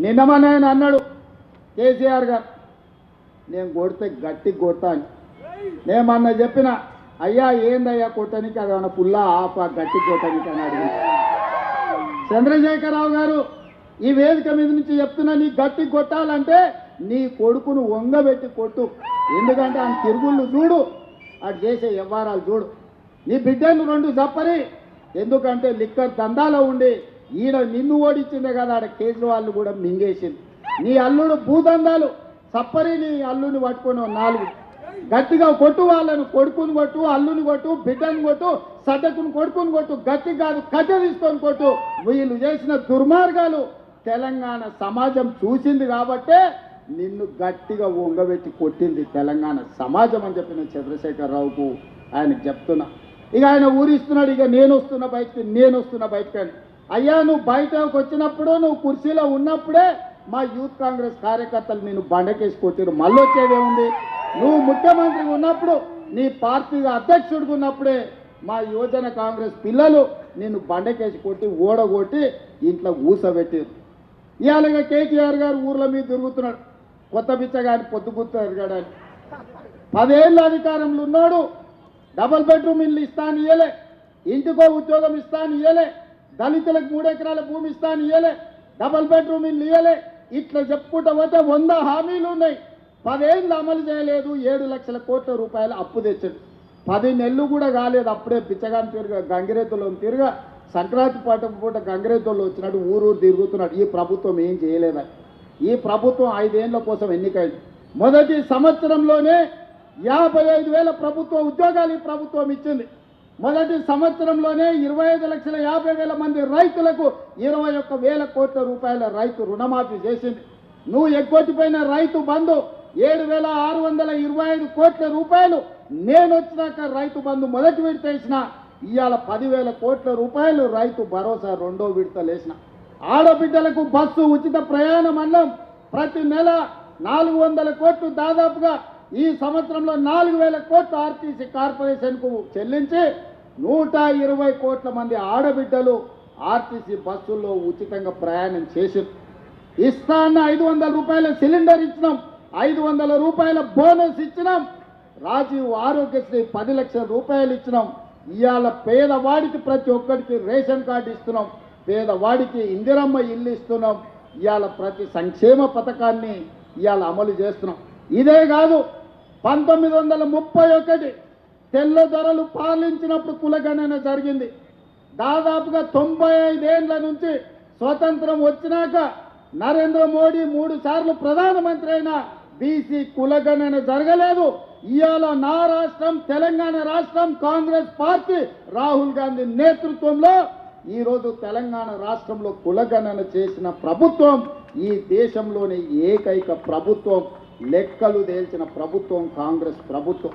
నిన్నమని ఆయన అన్నాడు కేసీఆర్ గారు, నేను కొడితే గట్టి కొడతా అని. నేమన్నా చెప్పిన, అయ్యా ఏందయ్యా కొట్టనికి, అది ఏమన్నా పుల్లా ఆప గట్టి కొట్టనికి అని అడిగి. చంద్రశేఖరరావు గారు ఈ వేదిక మీద నుంచి చెప్తున్నా, నీ గట్టి కొట్టాలంటే నీ కొడుకును వంగబెట్టి కొట్టు. ఎందుకంటే ఆయన తిరుగుళ్ళు చూడు, అటు చేసే వ్యవహారాలు చూడు. నీ బిడ్డను రెండు చప్పరి, ఎందుకంటే లిక్కర్ దందాలో ఉండి ఈడ నిన్ను ఓడించిందే కదా, ఆడ కేజ్రీవాల్ కూడా మింగేసింది. నీ అల్లుడు భూదందాలు చప్పరి, నీ అల్లుని పట్టుకొని నాలుగు గట్టిగా కొట్టు, వాళ్ళను కొడుకుని కొట్టు, అల్లుని కొట్టు, బిడ్డను కొట్టు, సడ్డకుని కొడుకుని కొట్టు, గట్టి కాదు కట్టె తీసుకొని కొట్టు. వీళ్ళు చేసిన దుర్మార్గాలు తెలంగాణ సమాజం చూసింది కాబట్టే నిన్ను గట్టిగా వంగబెట్టి కొట్టింది తెలంగాణ సమాజం అని చెప్పిన చంద్రశేఖరరావుకు ఆయనకు చెప్తున్నా. ఇక ఆయన ఊరిస్తున్నాడు, ఇక నేను వస్తున్నా బయటకి అని. అయ్యా నువ్వు బయటకు వచ్చినప్పుడు, నువ్వు కుర్చీలో ఉన్నప్పుడే మా యూత్ కాంగ్రెస్ కార్యకర్తలు నేను బండకేసి కొట్టిరు. మళ్ళీ వచ్చేదేముంది? నువ్వు ముఖ్యమంత్రిగా ఉన్నప్పుడు, నీ పార్టీగా అధ్యక్షుడిగా ఉన్నప్పుడే మా యువజన కాంగ్రెస్ పిల్లలు నిన్ను బండకేసి కొట్టి ఓడగొట్టి ఇంట్లో ఊసబెట్టారు. ఇవాళ కేటీఆర్ గారు ఊర్ల మీద తిరుగుతున్నాడు, కొత్త బిచ్చగాని పొద్దుగుతారు కదా. 10 ఏళ్ళ అధికారంలో ఉన్నాడు, డబుల్ బెడ్రూమ్ ఇల్లు ఇస్తాను ఇయ్యలే, ఇంటికో ఉద్యోగం ఇస్తాను ఇయ్యలే, దళితులకు 3 ఎకరాల భూమి ఇస్తాను ఇయ్యలే, డబుల్ బెడ్రూమ్ ఇల్లు ఇయ్యలే. ఇట్లా చెప్పుకుంటా పోతే 100 హామీలు ఉన్నాయి. 10 ఏళ్ళు అమలు చేయలేదు. 7 లక్షల కోట్ల రూపాయలు అప్పు తెచ్చాడు. 10 నెలలు కూడా కాలేదు, అప్పుడే బిచ్చగాని తిరుగా గంగిరెద్దులో తిరుగా సంక్రాంతి పూట గంగిరెద్దులో వచ్చినట్టు ఊరు తిరుగుతున్నాడు. ఈ ప్రభుత్వం ఏం చేయలేదని. ఈ ప్రభుత్వం 5 ఏళ్ల కోసం ఎన్నికైంది. మొదటి సంవత్సరంలోనే 55,000 ప్రభుత్వ ఉద్యోగాలు ఈ ప్రభుత్వం ఇచ్చింది. మొదటి సంవత్సరంలోనే 25,50,000 మంది రైతులకు 21,000 కోట్ల రూపాయల రైతు రుణమాఫీ చేసింది. నువ్వు ఎగ్గొట్టిపోయిన రైతు బంధు 7,625 కోట్ల రూపాయలు నేను వచ్చినాక రైతు బంధు మొదటి విడత వేసిన. ఇవాళ 10,000 కోట్ల రూపాయలు రైతు భరోసా రెండో విడతలు వేసిన. ఆడబిడ్డలకు బస్సు ఉచిత ప్రయాణం అన్నం ప్రతి నెల 400 కోట్లు, దాదాపుగా ఈ సంవత్సరంలో 4,000 కోట్లు ఆర్టీసీ కార్పొరేషన్కు చెల్లించి 120 కోట్ల మంది ఆడబిడ్డలు ఆర్టీసీ బస్సుల్లో ఉచితంగా ప్రయాణం చేశారు. ఇస్తా అన్న 500 రూపాయల సిలిండర్ ఇచ్చినాం, 500 రూపాయల బోనస్ ఇచ్చినాం. రాజీవ్ ఆరోగ్యశ్రీ 10 లక్షల రూపాయలు ఇచ్చినాం. ఇవాళ పేదవాడికి ప్రతి ఒక్కరికి రేషన్ కార్డు ఇస్తున్నాం, పేదవాడికి ఇందిరమ్మ ఇల్లు ఇస్తున్నాం. ఇవాళ ప్రతి సంక్షేమ పథకాన్ని ఇవాళ అమలు చేస్తున్నాం. ఇదే కాదు, 1931 తెల్ల ధరలు పాలించినప్పుడు కులగణన జరిగింది. దాదాపుగా 95 ఏళ్ల నుంచి స్వతంత్రం వచ్చినాక నరేంద్ర మోడీ 3 సార్లు ప్రధానమంత్రి అయినా బీసీ కులగణన జరగలేదు. ఇవాళ నా రాష్ట్రం తెలంగాణ రాష్ట్రం, కాంగ్రెస్ పార్టీ రాహుల్ గాంధీ నేతృత్వంలో ఈరోజు తెలంగాణ రాష్ట్రంలో కులగణన చేసిన ప్రభుత్వం ఈ దేశంలోని ఏకైక ప్రభుత్వం. లెక్కలు తేల్చిన ప్రభుత్వం కాంగ్రెస్ ప్రభుత్వం.